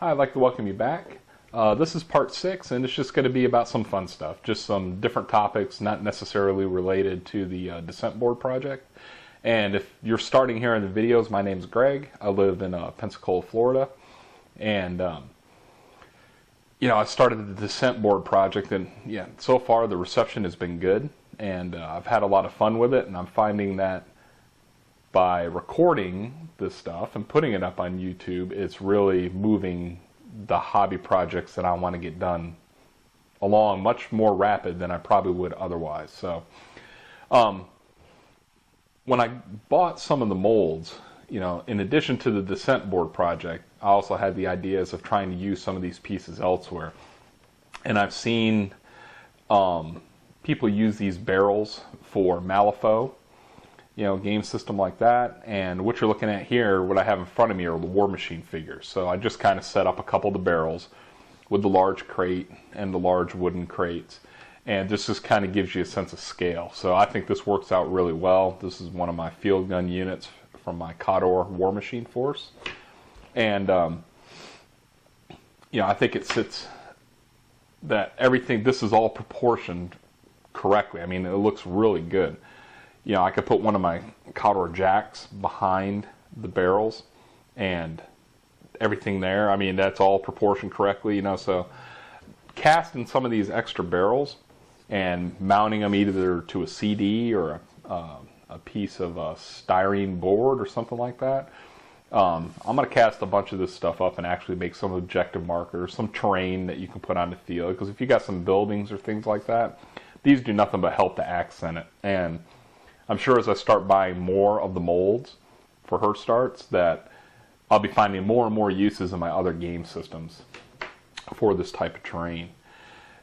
Hi, I'd like to welcome you back. This is part 6, and it's just going to be about some fun stuff. Just some different topics, not necessarily related to the Descent Board project. And if you're starting here in the videos, my name's Greg. I live in Pensacola, Florida. And, I started the Descent Board project, and so far the reception has been good. And I've had a lot of fun with it, and I'm finding that by recording this stuff and putting it up on YouTube, it's really moving the hobby projects that I want to get done along much more rapid than I probably would otherwise. So when I bought some of the molds, in addition to the Descent Board project, I also had the ideas of trying to use some of these pieces elsewhere. And I've seen people use these barrels for Malifaux, game system like that. And what you're looking at here, what I have in front of me are the Warmachine figures. So I just kind of set up a couple of the barrels with the large crate and the large wooden crates. And this just kind of gives you a sense of scale. So I think this works out really well. This is one of my field gun units from my Cador Warmachine force. And, I think it sits that everything, this is all proportioned correctly. I mean, it looks really good. I could put one of my Cador jacks behind the barrels and everything there. I mean, that's all proportioned correctly, so casting some of these extra barrels and mounting them either to a CD or a piece of a styrene board or something like that. I'm going to cast a bunch of this stuff up and actually make some objective markers, some terrain that you can put on the field. Because if you got some buildings or things like that, these do nothing but help to accent it. And I'm sure as I start buying more of the molds for Hirst Arts that I'll be finding more and more uses in my other game systems for this type of terrain.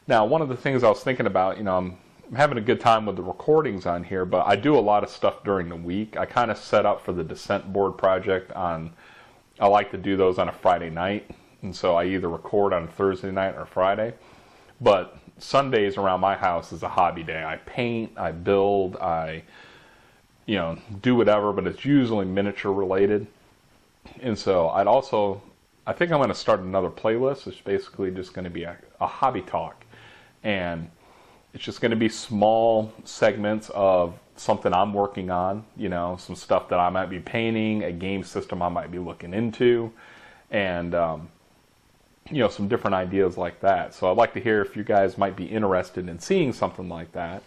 Now, one of the things I was thinking about, I'm having a good time with the recordings on here, but I do a lot of stuff during the week. I kind of set up for the Descent Board project I like to do those on a Friday night, and so I either record on Thursday night or Friday. But Sundays around my house is a hobby day. I paint, I build, I do whatever, but it's usually miniature related. And so I think I'm going to start another playlist. It's basically just going to be a hobby talk. And it's just going to be small segments of something I'm working on, some stuff that I might be painting, a game system I might be looking into, and, some different ideas like that. So I'd like to hear if you guys might be interested in seeing something like that.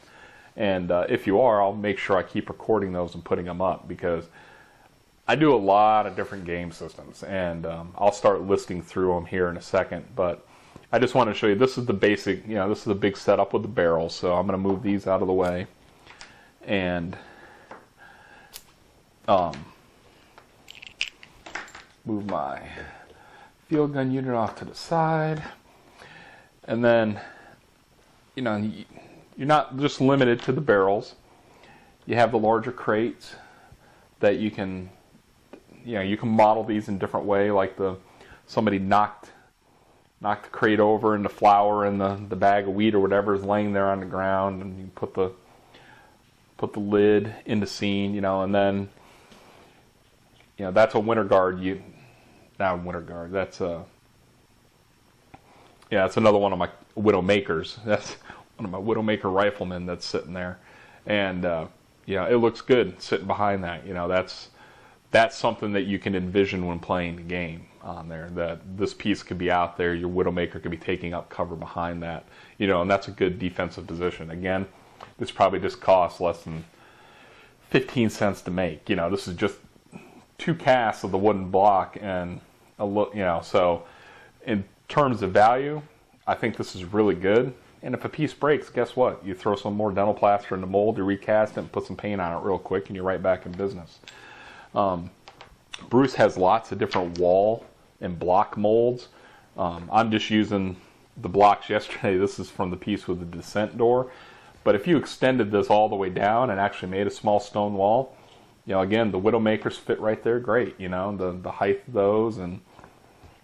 And if you are, I'll make sure I keep recording those and putting them up, because I do a lot of different game systems, and I'll start listing through them here in a second. But I just want to show you, this is the basic, this is a big setup with the barrels. So I'm going to move these out of the way and move my field gun unit off to the side. And then, you're not just limited to the barrels. You have the larger crates that you can model these in different way, like somebody knocked the crate over and the flour and the bag of wheat or whatever is laying there on the ground, and you put the lid in the scene, and then that's a winter guard. Not winter guard. That's it's another one of my Widowmakers. That's one of my Widowmaker riflemen that's sitting there, and it looks good sitting behind that. That's something that you can envision when playing the game on there, that this piece could be out there, your Widowmaker could be taking up cover behind that, and that's a good defensive position. Again, this probably just costs less than 15 cents to make. This is just 2 casts of the wooden block and so in terms of value, I think this is really good. And if a piece breaks, guess what? You throw some more dental plaster in the mold, you recast it, and put some paint on it real quick, and you're right back in business. Bruce has lots of different wall and block molds. I'm just using the blocks yesterday. This is from the piece with the descent door. But if you extended this all the way down and actually made a small stone wall, again, the Widowmakers fit right there great. The height of those, and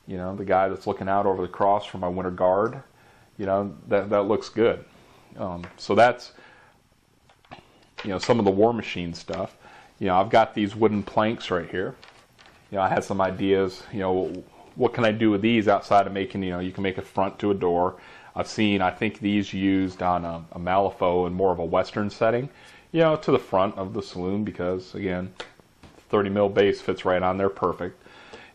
the guy that's looking out over the cross for my winter guard, that looks good. So that's some of the Warmachine stuff. I've got these wooden planks right here. I had some ideas, what can I do with these outside of making, you can make a front to a door. I've seen, I think these used on a Malifaux in more of a Western setting, to the front of the saloon because, again, 30 mil base fits right on there perfect.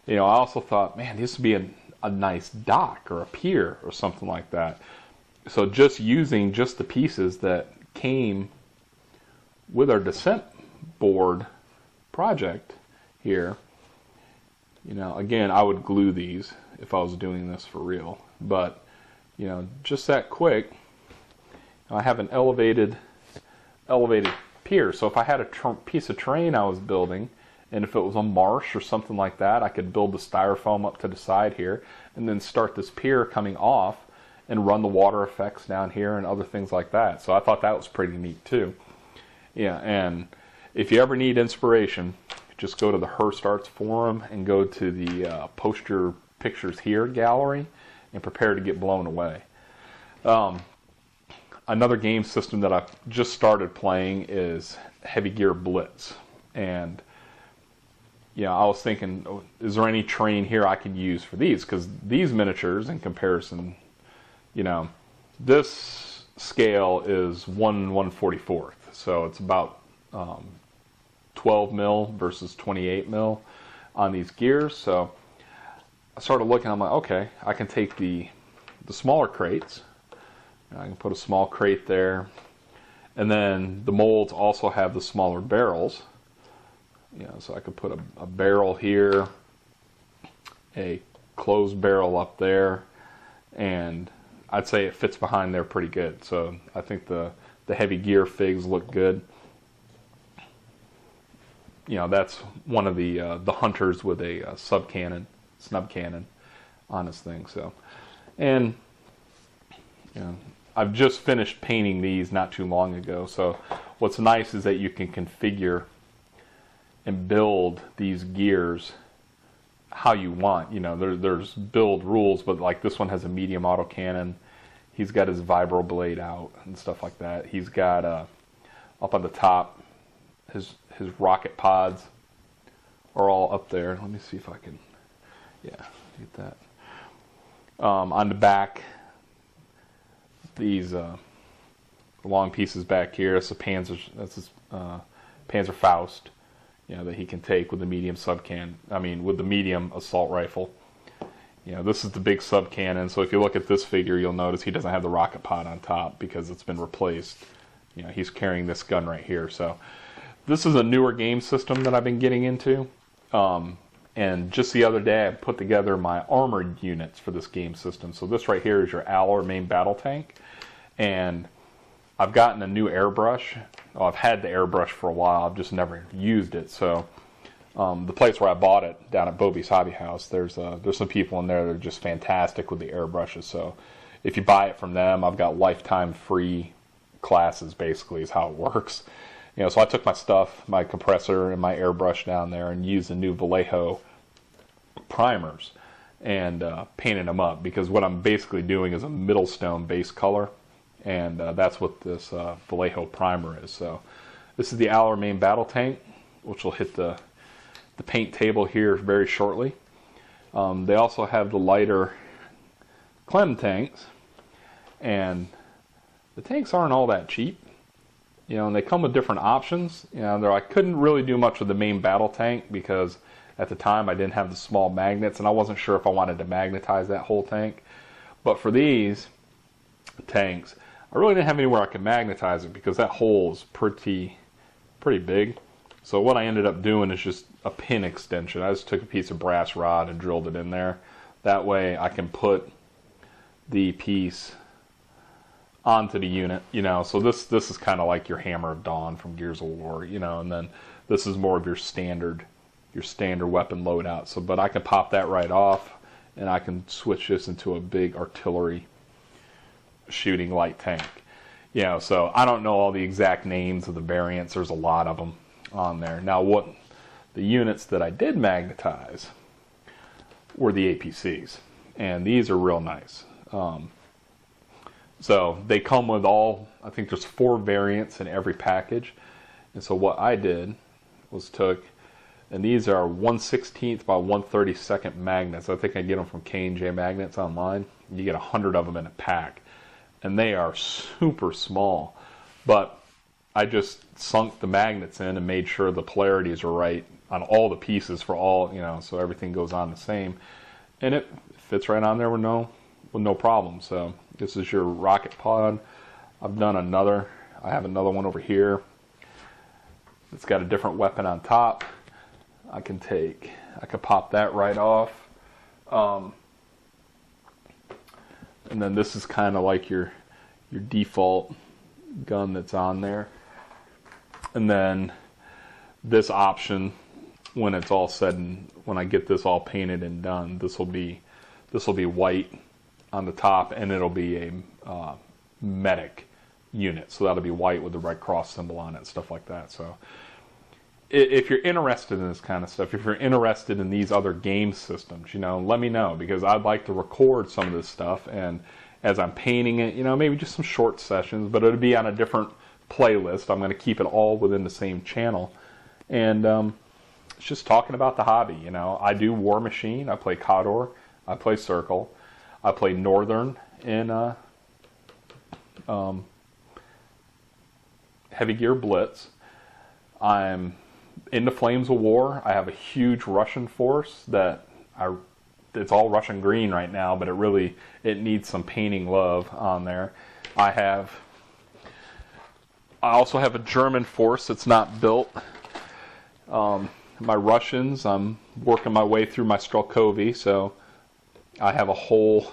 I also thought, man, this would be a nice dock or a pier or something like that. So just using just the pieces that came with our Descent Board project here, again, I would glue these if I was doing this for real. But, just that quick, I have an elevated pier. So if I had a piece of terrain I was building, and if it was a marsh or something like that, I could build the styrofoam up to the side here, and then start this pier coming off and run the water effects down here and other things like that. So I thought that was pretty neat too. Yeah, and if you ever need inspiration, just go to the Hirst Arts forum and go to the Post Your Pictures Here gallery and prepare to get blown away. Another game system that I've just started playing is Heavy Gear Blitz. And I was thinking, is there any terrain here I could use for these? Because these miniatures, in comparison, this scale is 1/144th. So it's about 12 mil versus 28 mil on these gears. So I started looking, I'm like, okay, I can take the smaller crates. I can put a small crate there. And then the molds also have the smaller barrels. So I could put a barrel here, a closed barrel up there, and I'd say it fits behind there pretty good. So I think the heavy gear figs look good. That's one of the hunters with a snub cannon on his thing. So, and I've just finished painting these not too long ago. So what's nice is that you can configure and build these gears how you want. There's build rules, but like this one has a medium autocannon. He's got his vibro blade out and stuff like that. He's got up on the top, his rocket pods are all up there. Let me see if I can, get that. On the back, these long pieces back here. That's his Panzerfaust. That he can take with the medium with the medium assault rifle. This is the big sub cannon. So if you look at this figure, you'll notice he doesn't have the rocket pod on top because it's been replaced. He's carrying this gun right here. So this is a newer game system that I've been getting into. And just the other day, I put together my armored units for this game system. So this right here is your AL or main battle tank. And I've gotten a new airbrush. Oh, I've had the airbrush for a while. I've just never used it. So the place where I bought it, down at Bobby's Hobby House, there's some people in there that are just fantastic with the airbrushes. So if you buy it from them, I've got lifetime free classes, basically, is how it works. So I took my stuff, my compressor and my airbrush down there and used the new Malifaux primers and painted them up, because what I'm basically doing is a middle stone base color. And that's what this Malifaux primer is. So this is the AL main battle tank, which will hit the paint table here very shortly. They also have the lighter Clem tanks, and the tanks aren't all that cheap. And they come with different options. I couldn't really do much with the main battle tank because at the time I didn't have the small magnets, and I wasn't sure if I wanted to magnetize that whole tank. But for these tanks, I really didn't have anywhere I could magnetize it because that hole is pretty big. So what I ended up doing is just a pin extension. I just took a piece of brass rod and drilled it in there. That way I can put the piece onto the unit, So this is kind of like your Hammer of Dawn from Gears of War, and then this is more of your standard weapon loadout. So, but I can pop that right off, and I can switch this into a big artillery shooting light tank. So I don't know all the exact names of the variants. There's a lot of them on there. Now, what the units that I did magnetize were the APCs, and these are real nice. So they come with I think there's 4 variants in every package. And so what I did was took And these are 1/16 by 1/32 magnets. I think I get them from K&J Magnets online. You get 100 of them in a pack. And they are super small. But I just sunk the magnets in and made sure the polarities are right on all the pieces for all, so everything goes on the same. And it fits right on there with no problem. So this is your rocket pod. I have another one over here. It's got a different weapon on top. I can pop that right off. And then this is kind of like your default gun that's on there. And then this option, when it's all said and when I get this all painted and done, this will be white on the top, and it'll be a medic unit. So that'll be white with the Red Cross symbol on it and stuff like that. So if you're interested in this kind of stuff, if you're interested in these other game systems, let me know, because I'd like to record some of this stuff, and as I'm painting it, maybe just some short sessions, but it'll be on a different playlist. I'm going to keep it all within the same channel, and it's just talking about the hobby. I do Warmachine, I play Cawdor, I play Circle, I play Northern in Heavy Gear Blitz. I'm into Flames of War. I have a huge Russian force it's all Russian green right now, but it needs some painting love on there. I also have a German force that's not built. My Russians, I'm working my way through my Strelkovy, so I have a whole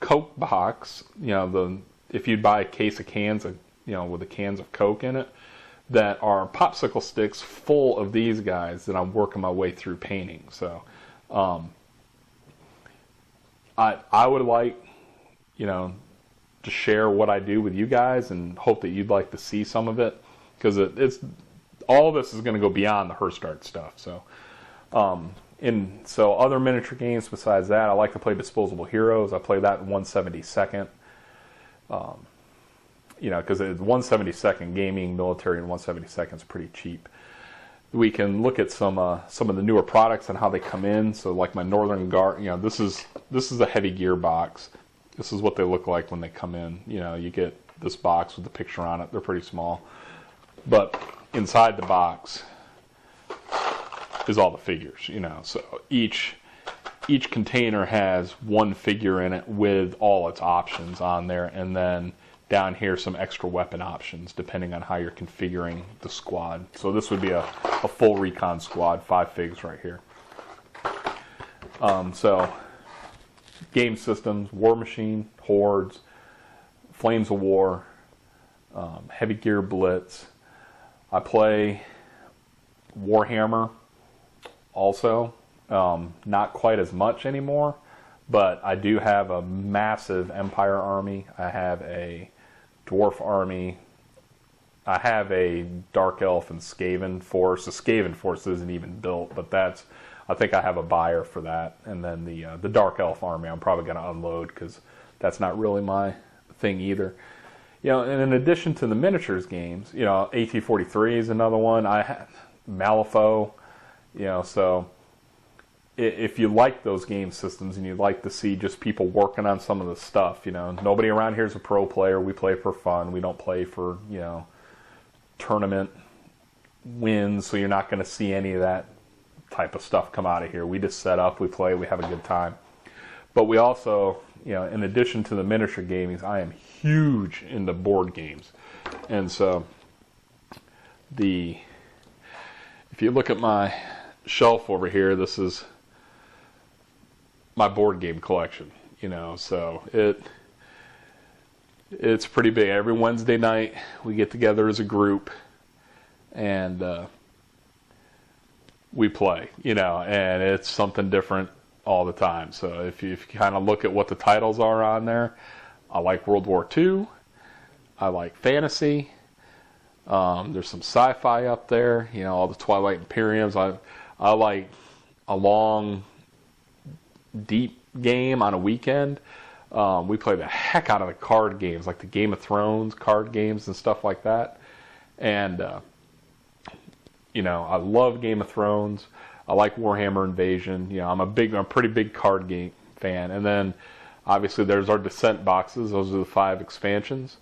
Coke box, if you'd buy a case of cans of, with the cans of Coke in it, that are popsicle sticks full of these guys that I'm working my way through painting. So I would like, to share what I do with you guys, and hope that you'd like to see some of it, because it's all of this is going to go beyond the Hirst Arts stuff. So so other miniature games besides that, I like to play Disposable Heroes. I play that in 1/72. Because it's 1/72 gaming, military, and 1/72 is pretty cheap. We can look at some of the newer products and how they come in. So like my Northern Guard, this is a Heavy Gear box. This is what they look like when they come in. You get this box with the picture on it. They're pretty small, but inside the box is all the figures. So each container has one figure in it with all its options on there, and then down here some extra weapon options depending on how you're configuring the squad. So this would be a full recon squad, 5 figs right here. So game systems: Warmachine, Hoards, Flames of War, Heavy Gear Blitz. I play Warhammer also, not quite as much anymore, but I do have a massive Empire army. I have a Dwarf army. I have a Dark Elf and Skaven force. The Skaven force isn't even built, but I think I have a buyer for that. And then the Dark Elf army I'm probably going to unload, because that's not really my thing either. And in addition to the miniatures games, AT-43 is another one. I have Malifaux, so if you like those game systems and you'd like to see just people working on some of the stuff, nobody around here is a pro player. We play for fun. We don't play for, tournament wins, so you're not going to see any of that type of stuff come out of here. We just set up, we play, we have a good time. But we also, in addition to the miniature gaming, I am huge into board games. And so if you look at my shelf over here, this is my board game collection, so it's pretty big. Every Wednesday night we get together as a group and we play, and it's something different all the time. So if you kind of look at what the titles are on there, I like World War II, I like fantasy, there's some sci-fi up there, all the Twilight Imperiums. I like a long, deep game on a weekend. We play the heck out of the card games, like the Game of Thrones card games and stuff like that. And You know, I love Game of Thrones. I like Warhammer Invasion. You know, I'm a pretty big card game fan. And then obviously there's our Descent boxes. Those are the 5 expansions.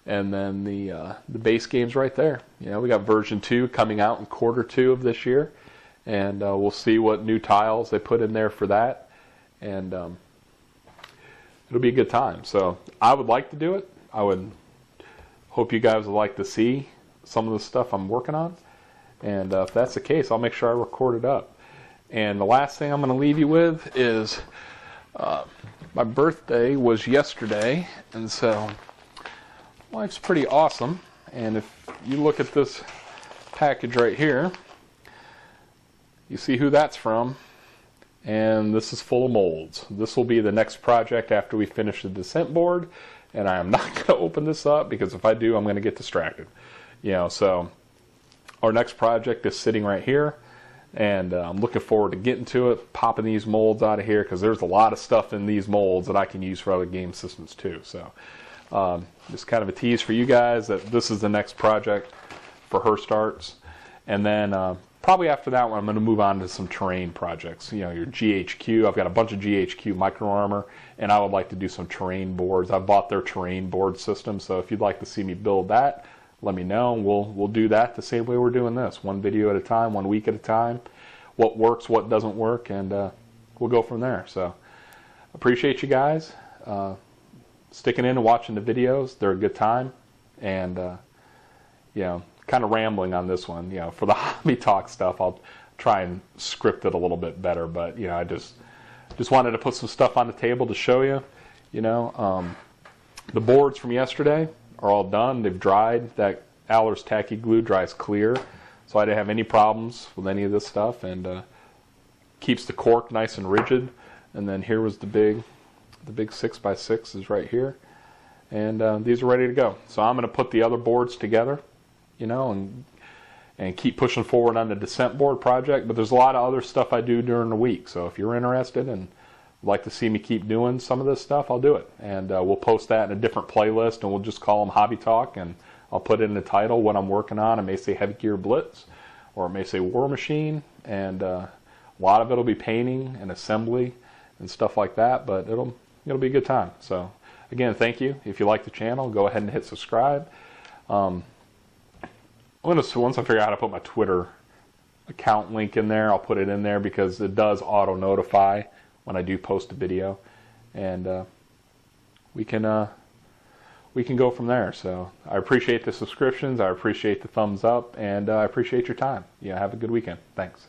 And then the base game's right there. You know, we got version 2 coming out in Q2 of this year. And we'll see what new tiles they put in there for that. And it'll be a good time. So I would like to do it. I would hope you guys would like to see some of the stuff I'm working on. And if that's the case, I'll make sure I record it up. And the last thing I'm going to leave you with is my birthday was yesterday. And so life's pretty awesome. And if you look at this package right here, you see who that's from. And this is full of molds. This will be the next project after we finish the Descent board. And I am not going to open this up because if I do, I'm going to get distracted. You know, so our next project is sitting right here, and I'm looking forward to getting to it, popping these molds out of here, because there's a lot of stuff in these molds that I can use for other game systems too. So just kind of a tease for you guys that this is the next project for Hirst Arts. And then probably after that one, I'm going to move on to some terrain projects. You know, your GHQ. I've got a bunch of GHQ micro armor, and I would like to do some terrain boards. I bought their terrain board system, so if you'd like to see me build that, let me know, and we'll do that the same way we're doing this. One video at a time, 1 week at a time. What works, what doesn't work, and we'll go from there. So appreciate you guys sticking in and watching the videos. They're a good time. And, you know, kind of rambling on this one. You know, for the hobby talk stuff, I'll try and script it a little bit better. But, you know, I just wanted to put some stuff on the table to show you. You know, the boards from yesterday are all done. They've dried. That Aller's tacky glue dries clear, so I didn't have any problems with any of this stuff, and keeps the cork nice and rigid. And then here was the big 6x6 is right here, and these are ready to go. So I'm going to put the other boards together, you know, and keep pushing forward on the Descent board project. But there's a lot of other stuff I do during the week, so if you're interested and like to see me keep doing some of this stuff, I'll do it. And we'll post that in a different playlist, and we'll just call them Hobby Talk, and I'll put in the title what I'm working on. It may say Heavy Gear Blitz, or it may say Warmachine, and a lot of it will be painting and assembly and stuff like that, but it'll be a good time. So again, thank you. If you like the channel, go ahead and hit subscribe. Once I figure out how to put my Twitter account link in there, I'll put it in there, because it does auto notify when I do post a video, and we can go from there. So I appreciate the subscriptions, I appreciate the thumbs up, and I appreciate your time. Yeah, have a good weekend. Thanks.